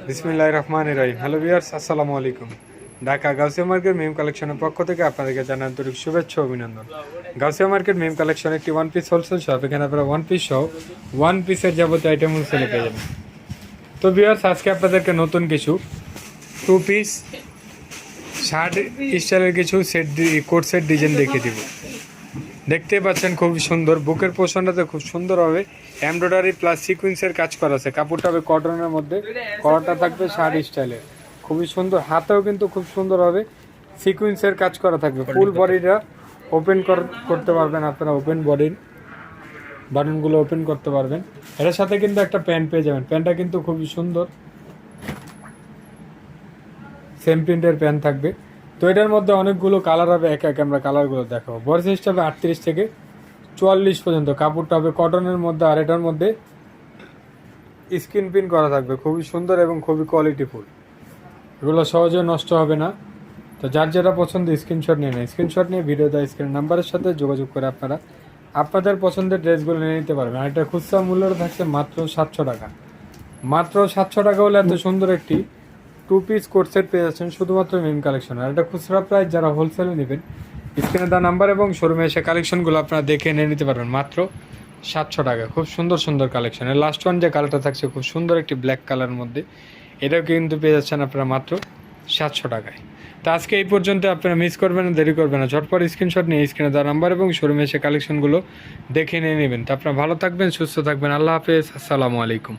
বিসমিল্লাহির রহমানির রহিম। Hello viewers, আসসালামু আলাইকুম। ঢাকা গাউসিয়া মার্কেট মিম কালেকশনের পক্ষ থেকে আপনাদেরকে জানাই আন্তরিক শুভেচ্ছা ও অভিনন্দন। গাউসিয়া মার্কেট মিম কালেকশন একটি ওয়ান পিস হোলসেল শপ। এখানে আপনারা ওয়ান পিস সহ ওয়ান পিসের যাবতীয় আইটেম হোলসেলে পেয়ে যাবেন। তো ভিউয়ার্স, আজকে আপনাদেরকে নতুন কিছু টু পিস শার্ট স্টাইলের কিছু কোট সেট ডিজাইন দেখিয়ে দিব। দেখতে পাচ্ছেন খুবই সুন্দর, বুকের পোর্শনটাতে খুব সুন্দর হবে এমব্রয়ডারি প্লাস সিকুয়েন্সের কাজ করা আছে। কাপড়টা হবে কটনের মধ্যে, কলারটা থাকবে শার্ট স্টাইলের, খুবই সুন্দর। হাতেও কিন্তু খুব সুন্দর হবে সিকুয়েন্সের কাজ করা থাকবে। ফুল বডিটা ওপেন করতে পারবেন আপনারা, ওপেন বডির বাটনগুলো ওপেন করতে পারবেন। এটার সাথে কিন্তু একটা প্যান্ট পেয়ে যাবেন। প্যান্টটা কিন্তু খুবই সুন্দর, সেম প্রিন্টের প্যান্ট থাকবে। তো এটার মধ্যে অনেকগুলো কালার হবে, এক এক আমরা কালারগুলো দেখাবো। বডি সাইজটা হবে 38 থেকে 44 পর্যন্ত। কাপড়টা হবে কটনের মধ্যে, আর এটার মধ্যে স্ক্রিন প্রিন্ট করা থাকবে, খুবই সুন্দর এবং খুবই কোয়ালিটিফুল। এগুলো সহজে নষ্ট হবে না। তো যার যেটা পছন্দ স্ক্রিনশট নিয়ে নেয়, স্ক্রিনশট নিয়ে ভিডিও দেওয়া স্ক্রিন নাম্বারের সাথে যোগাযোগ করে আপনারা আপনাদের পছন্দের ড্রেসগুলো নিয়ে নিতে পারবেন। আর এটা খুচরা মূল্যটা থাকছে মাত্র 700 টাকা। মাত্র 700 টাকা হলে এত সুন্দর একটি টু পিস কোট সেট পেয়ে যাচ্ছেন শুধুমাত্র মিম কালেকশন। আর এটা খুচরা প্রাইস, যারা হোলসেলে নেবেন স্ক্রিনে দেওয়া নাম্বার এবং শোরুমে এসে কালেকশনগুলো আপনারা দেখে নিয়ে নিতে পারবেন মাত্র 700 টাকা। খুব সুন্দর সুন্দর কালেকশন। এর লাস্ট ওয়ান যে কালারটা থাকছে খুব সুন্দর একটি ব্ল্যাক কালারের মধ্যে, এটাও কিন্তু পেয়ে যাচ্ছেন আপনারা মাত্র 700 টাকায়। তো আজকে এই পর্যন্ত, আপনারা মিস করবেন না, দেরি করবেন না, ঝটপট স্ক্রিনশট নিয়ে স্ক্রিনে দেওয়া নাম্বার এবং শোরুমে এসে কালেকশনগুলো দেখে নিয়ে নেবেন। তো আপনারা ভালো থাকবেন, সুস্থ থাকবেন। আল্লাহ হাফেজ, আসসালামু আলাইকুম।